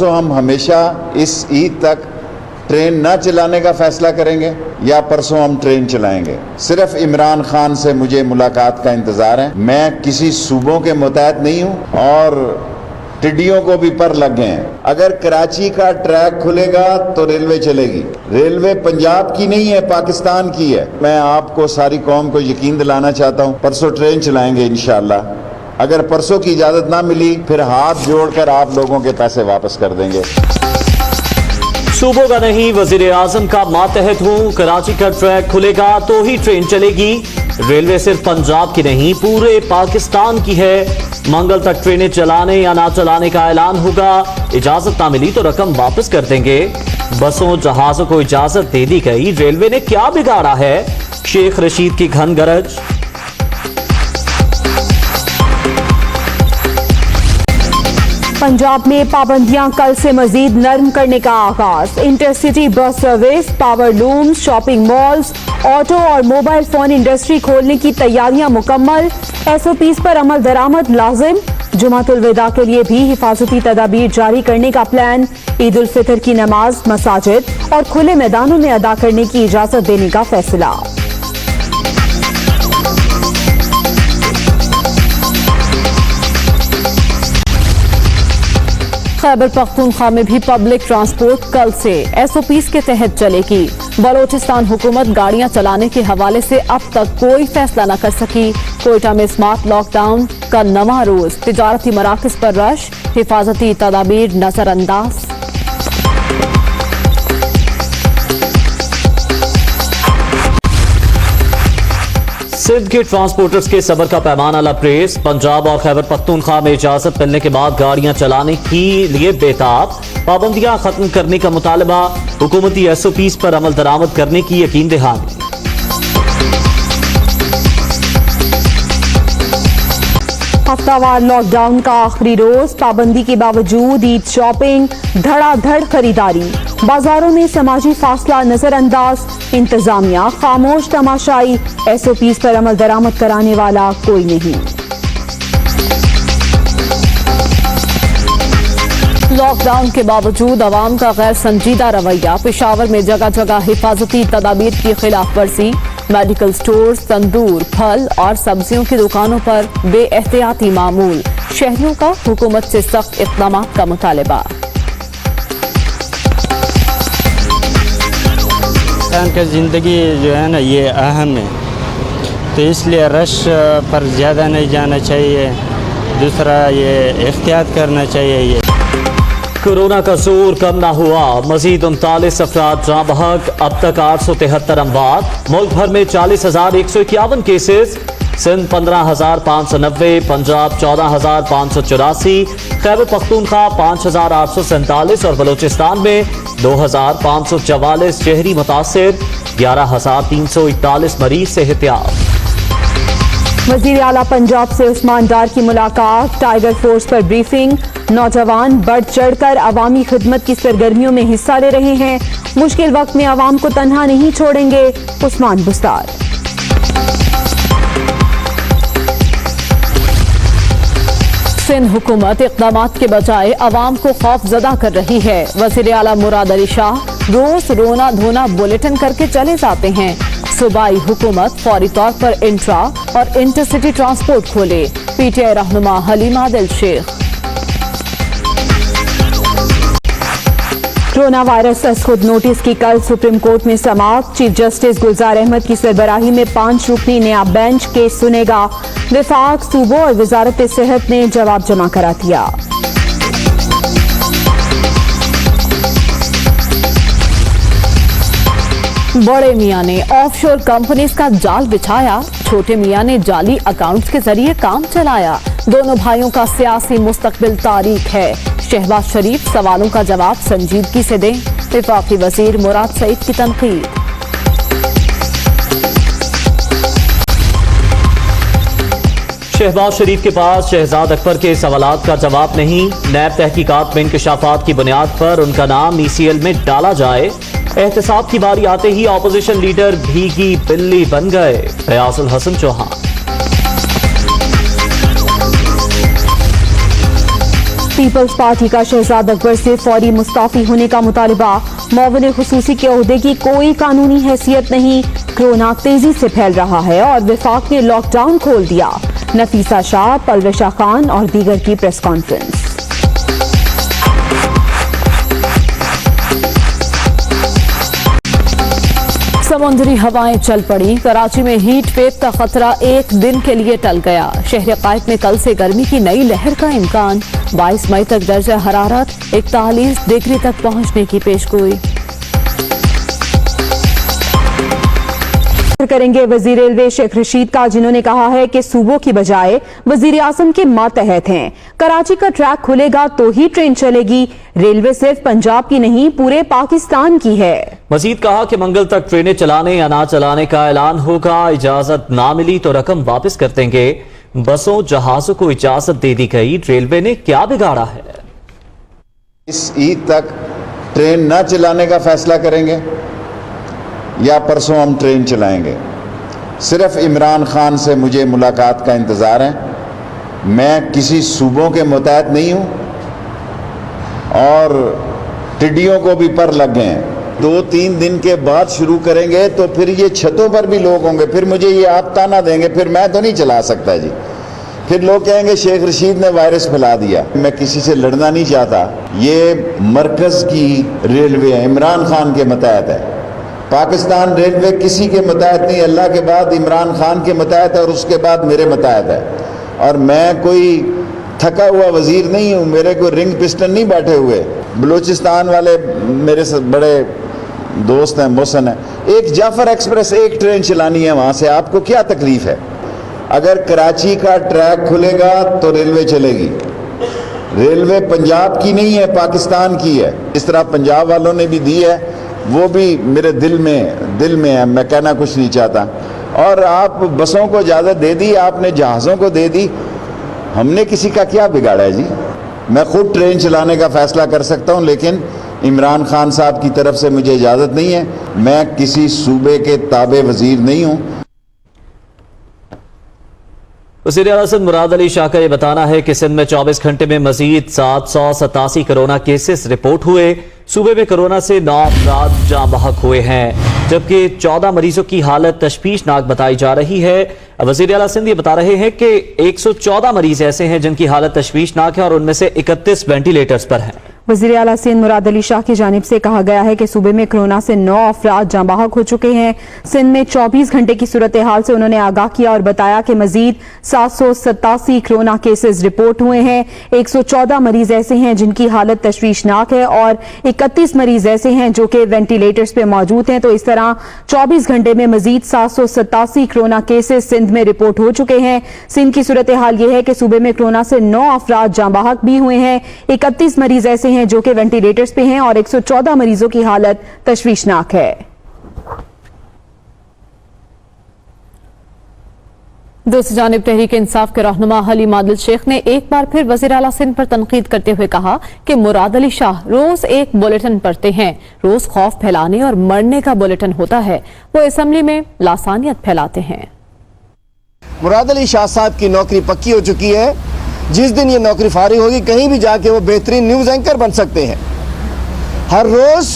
परसों हम हमेशा इस ईद तक ट्रेन न चलाने का फैसला करेंगे या परसों हम ट्रेन चलाएंगे। सिर्फ इमरान खान से मुझे मुलाकात का इंतजार है। मैं किसी सूबों के मुतहत नहीं हूँ और टिड्डियों को भी पर लग गए हैं। अगर कराची का ट्रैक खुलेगा तो रेलवे चलेगी। रेलवे पंजाब की नहीं है, पाकिस्तान की है। मैं आपको सारी कौम को यकीन दिलाना चाहता हूँ, परसों ट्रेन चलाएंगे इंशाअल्लाह। अगर परसों की इजाजत ना मिली फिर हाथ जोड़कर आप लोगों के पैसे वापस कर देंगे। सूबों का नहीं, वजीर आजम का मातहत हूँ। कराची का ट्रैक खुलेगा तो ही ट्रेन चलेगी। रेलवे सिर्फ पंजाब की नहीं, पूरे पाकिस्तान की है। मंगल तक ट्रेनें चलाने या ना चलाने का ऐलान होगा। इजाजत ना मिली तो रकम वापस कर देंगे। बसों जहाजों को इजाजत दे दी गई, रेलवे ने क्या बिगाड़ा है? शेख रशीद की घन गरज। पंजाब में पाबंदियां कल से मजीद नरम करने का आगाज। Intercity bus service, power looms, shopping malls, auto और मोबाइल फोन इंडस्ट्री खोलने की तैयारियां मुकम्मल। SOPs पर अमल दरामद लाजिम। जुमातुल विदा के लिए भी हिफाजती तदाबीर जारी करने का प्लान। ईद उल फितर की नमाज मसाजिद और खुले मैदानों में अदा करने की इजाजत देने का फैसला। खैबर पख्तूनख्वा में भी पब्लिक ट्रांसपोर्ट कल से SOPs के तहत चलेगी। बलोचिस्तान हुकूमत गाड़ियां चलाने के हवाले से अब तक कोई फैसला न कर सकी। कोयटा में स्मार्ट लॉकडाउन का नवा रोज, तिजारती मराकज पर रश, हिफाजती तदाबीर नजरअंदाज। सिंध के ट्रांसपोर्टर्स के सबर का पैमाना लबरेज। पंजाब और खैबर पख्तूनख्वा में इजाजत मिलने के बाद गाड़ियां चलाने के लिए बेताब। पाबंदियां खत्म करने का मुतालबा, हुकूमती SOPs पर अमल दरामद करने की यकीन दहानी। हफ्तावार लॉकडाउन का आखिरी रोज, पाबंदी के बावजूद ईद शॉपिंग, धड़ाधड़ खरीदारी। बाजारों में समाजी फासला नजरअंदाज, इंतजामिया खामोश तमाशाई। SOPs पर अमल दरामद कराने वाला कोई नहीं। लॉकडाउन के बावजूद अवाम का गैर संजीदा रवैया। पेशावर में जगह जगह हिफाजती तदाबीर की खिलाफ वर्जी। मेडिकल स्टोर, तंदूर, फल और सब्जियों की दुकानों पर बेएहतियाती मामूल। शहरियों का हुकूमत से सख्त इक़दाम का मुतालबा। इंसान की ज़िंदगी जो है ना ये अहम है, तो इसलिए रश पर ज़्यादा नहीं जाना चाहिए। दूसरा ये एहतियात करना चाहिए। ये कोरोना का जोर कम ना हुआ, मजीद 39 अफराद जाँ बहक। अब तक 873 अमवात। मुल्क भर में 40,151 केसेस। सिंध 15,590, पंजाब 14,584, खैबर पख्तूनख्वा 5,847 और बलोचिस्तान में 2,544 शहरी मुतासिर। 11,341 मरीज से एहतियात। वजीर आला पंजाब से उस्मान डार की मुलाकात, टाइगर फोर्स पर ब्रीफिंग। नौजवान बढ़ चढ़कर अवामी खिदमत की सरगर्मियों में हिस्सा ले रहे हैं। मुश्किल वक्त में अवाम को तन्हा नहीं छोड़ेंगे, उस्मान बुस्तार। सिंध हुकूमत इक़दामात के बजाय अवाम को खौफजदा कर रही है। वज़ीर आला मुराद अली शाह रोज रोना धोना बुलेटिन करके चले जाते हैं। सूबाई हुकूमत फौरी तौर पर इंट्रा और इंटरसिटी ट्रांसपोर्ट खोले। PTI रहनुमा हलीमा दिल शेख। कोरोना वायरस तस्खुद नोटिस की कल सुप्रीम कोर्ट में समाअत। चीफ जस्टिस गुलजार अहमद की सरबराही में 5 रुकनी नया बेंच केस सुनेगा। विफाक, सूबों और वजारत सेहत ने जवाब जमा करा दिया। बड़े मियां ने ऑफशोर कंपनीज का जाल बिछाया। छोटे मियां ने जाली अकाउंट्स के जरिए काम चलाया। दोनों भाइयों का सियासी मुस्तकबिल तारीख है। शहबाज शरीफ सवालों का जवाब संजीदगी से दें। वफाकी वजीर मुराद सईद की तनकीद। शहबाज शरीफ के पास शहजाद अकबर के सवालात का जवाब नहीं। नैब तहकीकात में इंकशाफात की बुनियाद पर उनका नाम ECL में डाला जाए। एहतसाब की बारी आते ही ऑपोजिशन लीडर भीगी बिल्ली बन गए। फयाजुल हसन चौहान। पीपल्स पार्टी का शहजाद अकबर से फौरी मुस्ताफी होने का मुतालबा। मुआविन खुसूसी के ओहदे की कोई कानूनी हैसियत नहीं। कोरोना तेजी से फैल रहा है और वफाक ने लॉकडाउन खोल दिया। नफीसा शाह, पलवशा खान और दीगर की प्रेस कॉन्फ्रेंस। समुद्री हवाएं चल पड़ी। कराची में हीट वेव का खतरा एक दिन के लिए टल गया। शहर कायद में कल से गर्मी की नई लहर का इम्कान। 22 मई तक दर्जा हरारत 41 डिग्री तक पहुंचने की पेशगोई। करेंगे वजीर रेलवे शेख रशीद का, जिन्होंने कहा है कि सूबों की बजाय वजीर आजम के मातहत हैं। कराची का ट्रैक खुलेगा तो ही ट्रेन चलेगी। रेलवे सिर्फ पंजाब की नहीं पूरे पाकिस्तान की है। मजीद कहा कि मंगल तक ट्रेनें चलाने या ना चलाने का ऐलान होगा। इजाजत ना मिली तो रकम वापस कर देंगे। बसों जहाजों को इजाजत दे दी गई। रेलवे ने क्या बिगाड़ा है? इस ईद तक ट्रेन ना चलाने का फैसला करेंगे या परसों हम ट्रेन चलाएंगे। सिर्फ इमरान खान से मुझे मुलाकात का इंतज़ार है। मैं किसी सूबों के मुतहत नहीं हूँ और टिड्डियों को भी पर लग गए हैं। 2-3 दिन के बाद शुरू करेंगे तो फिर ये छतों पर भी लोग होंगे। फिर मुझे ये आप ताना देंगे, फिर मैं तो नहीं चला सकता जी। फिर लोग कहेंगे शेख रशीद ने वायरस फैला दिया। मैं किसी से लड़ना नहीं चाहता। ये मरकज़ की रेलवे है, इमरान खान के मतहत है। पाकिस्तान रेलवे किसी के मतहत नहीं, अल्लाह के बाद इमरान खान के मतहत है और उसके बाद मेरे मतहत है। और मैं कोई थका हुआ वजीर नहीं हूँ, मेरे कोई रिंग पिस्टन नहीं बैठे हुए। बलूचिस्तान वाले मेरे से बड़े दोस्त हैं, मोहसन है। एक जाफर एक्सप्रेस एक ट्रेन चलानी है वहाँ से, आपको क्या तकलीफ है? अगर कराची का ट्रैक खुलेगा तो रेलवे चलेगी। रेलवे पंजाब की नहीं है, पाकिस्तान की है। इस तरह पंजाब वालों ने भी दी है, वो भी मेरे दिल में है, मैं कहना कुछ नहीं चाहता। और आप बसों को इजाज़त दे दी, आपने जहाज़ों को दे दी। हमने किसी का क्या बिगाड़ा है जी? मैं खुद ट्रेन चलाने का फैसला कर सकता हूँ, लेकिन इमरान खान साहब की तरफ से मुझे इजाज़त नहीं है। मैं किसी सूबे के ताबे वजीर नहीं हूँ। वज़ीर आज़म मुराद अली शाह का यह बताना है कि सिंध में 24 घंटे में मजीद 787 कोरोना केसेस रिपोर्ट हुए। सूबे में कोरोना से 9 अफराद जाँ बहक हुए हैं, जबकि 14 मरीजों की हालत तशवीशनाक बताई जा रही है। वज़ीर आला सिंध ये बता रहे हैं कि 114 मरीज ऐसे हैं जिनकी हालत तशवीशनाक है और उनमें से 31 वेंटिलेटर्स पर हैं। वज़ीर आला सिंध मुराद अली शाह की जानिब से कहा गया है कि सूबे में कोरोना से 9 अफराद जाँ बहक हो चुके हैं। सिंध में 24 घंटे की सूरत हाल से उन्होंने आगाह किया और बताया कि मजीद 787 कोरोना केसेस रिपोर्ट हुए हैं। 114 मरीज ऐसे हैं जिनकी हालत तशवीशनाक है और 31 मरीज ऐसे हैं जो कि वेंटिलेटर्स पे मौजूद हैं। तो इस तरह 24 घंटे में मजीद 787 कोरोना केसेस सिंध में रिपोर्ट हो चुके हैं। सिंध की सूरत हाल यह है कि सूबे में कोरोना से 9 अफराद जाँ बहक भी हुए हैं। 31 मरीज ऐसे हैं जो कि वेंटिलेटर्स पे हैं और 114 मरीजों की हालत तशवीशनाक है। दूसरी जानिब तहरीक इंसाफ के रहनुमा हलीम आदिल शेख ने एक बार फिर वज़ीर आला सिंध पर तनकीद करते हुए कहा कि मुराद अली शाह रोज एक बुलेटिन पढ़ते हैं, रोज खौफ फैलाने और मरने का बुलेटिन होता है, वो असेंबली में लासानियत फैलाते हैं। मुराद अली शाह साहब की नौकरी पक्की हो चुकी है। जिस दिन ये नौकरी फारिग होगी कहीं भी जाके वो बेहतरीन न्यूज़ एंकर बन सकते हैं। हर रोज़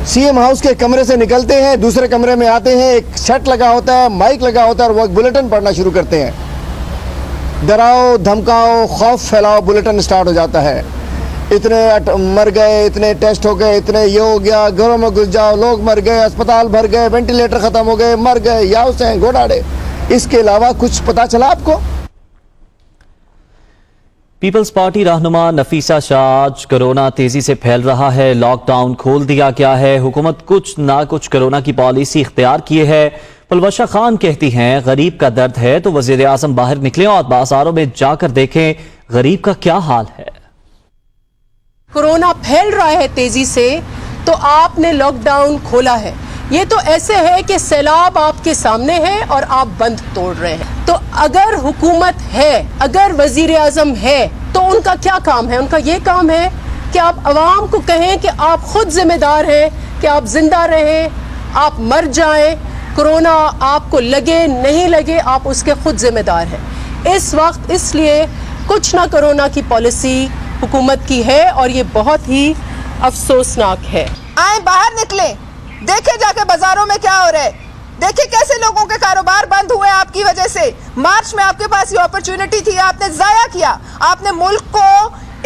सीएम हाउस के कमरे से निकलते हैं, दूसरे कमरे में आते हैं, एक सेट लगा होता है, माइक लगा होता है और वो एक बुलेटिन पढ़ना शुरू करते हैं। डराओ धमकाओ खौफ फैलाओ बुलेटिन स्टार्ट हो जाता है। इतने मर गए, इतने टेस्ट हो गए, इतने ये हो गया, घरों में घुस जाओ, लोग मर गए, अस्पताल भर गए, वेंटिलेटर ख़त्म हो गए, मर गए, या हुसैन घोड़ाड़े। इसके अलावा कुछ पता चला आपको? पीपल्स पार्टी रहनुमा नफीसा शाह, आज कोरोना तेजी से फैल रहा है, लॉकडाउन खोल दिया गया है, हुकूमत कुछ ना कुछ कोरोना की पॉलिसी इख्तियार किए है। पलवशा खान कहती हैं गरीब का दर्द है तो वजीर आजम बाहर निकले और बाजारों में जाकर देखें गरीब का क्या हाल है। कोरोना फैल रहा है तेजी से तो आपने लॉकडाउन खोला है। ये तो ऐसे है कि सैलाब आपके सामने है और आप बंद तोड़ रहे हैं। तो अगर हुकूमत है, अगर वजीर आजम है तो उनका क्या काम है? उनका ये काम है कि आप अवाम को कहें कि आप खुद जिम्मेदार हैं कि आप जिंदा रहें, आप मर जाएं, कोरोना आपको लगे नहीं लगे आप उसके खुद जिम्मेदार हैं। इस वक्त इसलिए कुछ ना कोरोना की पॉलिसी हुकूमत की है और ये बहुत ही अफसोसनाक है। आए बाहर निकले, देखे जाके बाजारों में क्या हो रहा है, देखे कैसे लोगों के कारोबार बंद हुए आपकी वजह से। मार्च में आपके पास ये अपॉर्चुनिटी थी, आपने जाया किया। आपने मुल्क को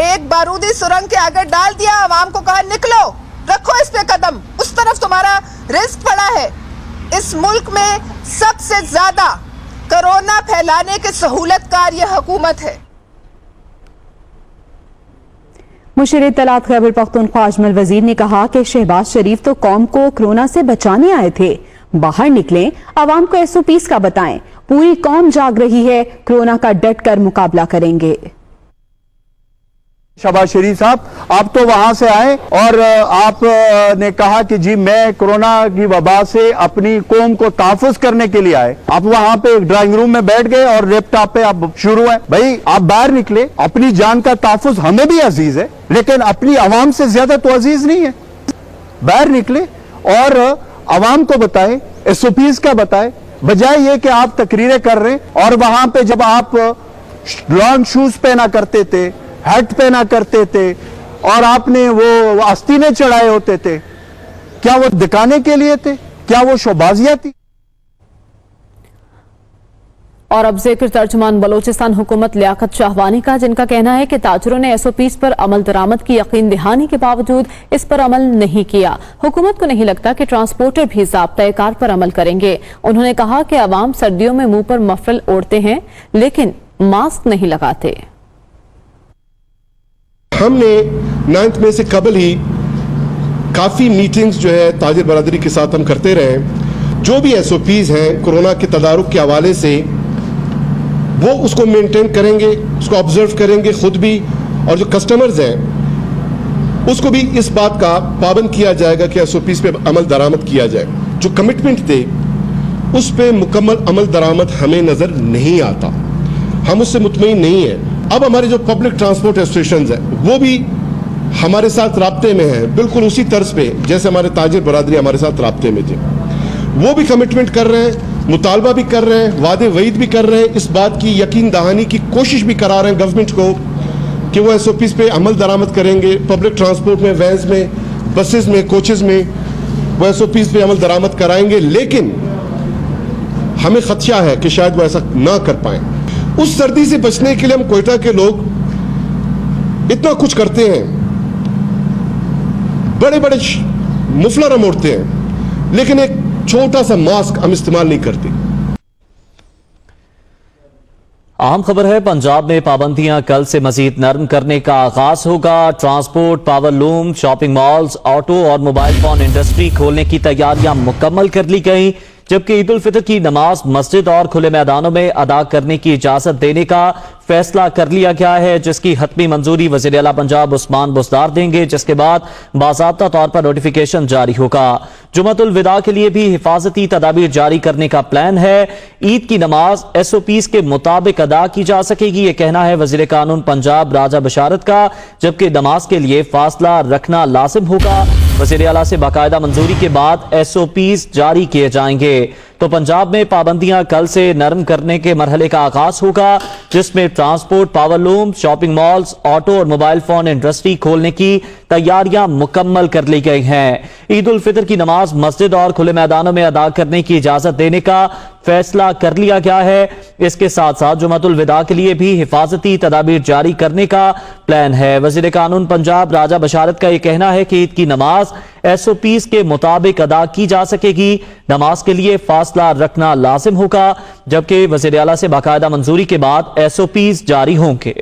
एक बारूदी सुरंग के आगे डाल दिया, आवाम को कहा निकलो, रखो इस पे कदम, उस तरफ तुम्हारा रिस्क पड़ा है। इस मुल्क में सबसे ज्यादा कोरोना फैलाने के सहूलतकार ये हुकूमत है। मुशीर इत्तलात खैबर पख्तूनख्वा अजमल वजीर ने कहा कि शहबाज शरीफ तो कौम को कोरोना से बचाने आए थे, बाहर निकलें, आवाम को SOPs का बताएं। पूरी कौम जाग रही है, कोरोना का डट कर मुकाबला करेंगे। शहबाज शरीफ साहब, आप तो वहां से आए और आपने कहा कि जी मैं कोरोना की वबा से अपनी कौम को तहफ़्फ़ुज़ करने के लिए आए। आप वहां पे एक ड्राइंग रूम में बैठ गए और लैपटॉप पे आप शुरू है। भाई आप बाहर निकले, अपनी जान का तहफ़्फ़ुज़ हमें भी अजीज है, लेकिन अपनी आवाम से ज्यादा तो अजीज नहीं है। बाहर निकले और आवाम को बताएं, SOPs का बताएं, बजाय ये कि आप तकरीरें कर रहे हैं। और वहां पे जब आप लॉन्ग शूज पहना करते थे, हैट पहना करते थे और आपने वो आस्तीने चढ़ाए होते थे, क्या वो दिखाने के लिए थे? क्या वो शोबाजियां थी? और अब जिक्र तर्जुमान बलोचिस्तान हुकूमत लियाकत शाहवानी का, जिनका कहना है कि ताजरों ने SOPs पर अमल दरामद की यकीन दहानी के बावजूद इस पर अमल नहीं किया। हुकूमत को नहीं लगता कि ट्रांसपोर्टर भी ज़ाब्ता कार पर अमल करेंगे। उन्होंने कहा कि अवाम सर्दियों में मुंह पर मफरल ओढ़ते हैं लेकिन मास्क नहीं लगाते। हमने 9 मई से कबल ही काफ़ी मीटिंग्स जो है ताजिर बरादरी के साथ हम करते रहे। जो भी SOPs हैं कोरोना के तदारुक के हवाले से, वो उसको मेंटेन करेंगे, उसको ऑब्जर्व करेंगे खुद भी, और जो कस्टमर्स हैं उसको भी इस बात का पाबंद किया जाएगा कि SOPs पे अमल दरामद किया जाए। जो कमिटमेंट थे उस पे मुकम्मल अमल दरामद हमें नज़र नहीं आता, हम उससे मुतमईन नहीं हैं। अब हमारे जो पब्लिक ट्रांसपोर्ट एसोसिएशंस हैं वो भी हमारे साथ राब्ते में हैं, बिल्कुल उसी तर्ज पे जैसे हमारे ताजिर बरादरी हमारे साथ राब्ते में थे। वो भी कमिटमेंट कर रहे हैं, मुतालबा भी कर रहे हैं, वादे वईद भी कर रहे हैं, इस बात की यकीन दहानी की कोशिश भी करा रहे हैं गवर्नमेंट को कि वो SOPs पे अमल दरामद करेंगे। पब्लिक ट्रांसपोर्ट में, वैन्स में, बसेस में, कोचेस में वो SOPs पे अमल दरामद कराएंगे। लेकिन हमें खदशा है कि शायद वो ऐसा ना कर पाए। उस सर्दी से बचने के लिए हम कोयटा के लोग इतना कुछ करते हैं, बड़े बड़े मुफलर हम ओढ़ते हैं, लेकिन एक छोटा सा मास्क हम इस्तेमाल नहीं करते। अहम खबर है, पंजाब में पाबंदियां कल से मजीद नरम करने का आगाज होगा। Transport, power loom, shopping malls, auto और मोबाइल फोन इंडस्ट्री खोलने की तैयारियां मुकम्मल कर ली गई, जबकि ईद उल फितर की नमाज मस्जिद और खुले मैदानों में अदा करने की इजाजत देने का फैसला कर लिया गया है, जिसकी हतमी मंजूरी वज़ीर आला पंजाब उस्मान बुज़दार देंगे, जिसके बाद बाज़ाब्ता तौर पर नोटिफिकेशन जारी होगा। जुमअतुल विदा के लिए भी हिफाजती तदाबीर जारी करने का प्लान है। ईद की नमाज SOPs के मुताबिक अदा की जा सकेगी, यह कहना है वज़ीर कानून पंजाब राजा बशारत का, जबकि नमाज के लिए फासला रखना लाजिम होगा। वज़ीर आला से बाकायदा मंजूरी के बाद SOPs जारी किए जाएंगे। तो पंजाब में पाबंदियां कल से नरम करने के मरहले का आगाज होगा, जिसमें transport, power loom, shopping malls, auto और मोबाइल फोन इंडस्ट्री खोलने की तैयारियां मुकम्मल कर ली गई हैं। ईद उल फितर की नमाज मस्जिद और खुले मैदानों में अदा करने की इजाजत देने का फैसला कर लिया गया है। इसके साथ साथ जुमअतुल विदा के लिए भी हिफाजती तदाबीर जारी करने का प्लान है। वज़ीर कानून पंजाब राजा बशारत का यह कहना है कि ईद की नमाज SOPs के मुताबिक अदा की जा सकेगी। नमाज के लिए फासला रखना लाजिम होगा, जबकि वज़ीर आला से बाकायदा मंजूरी के बाद SOPs जारी होंगे।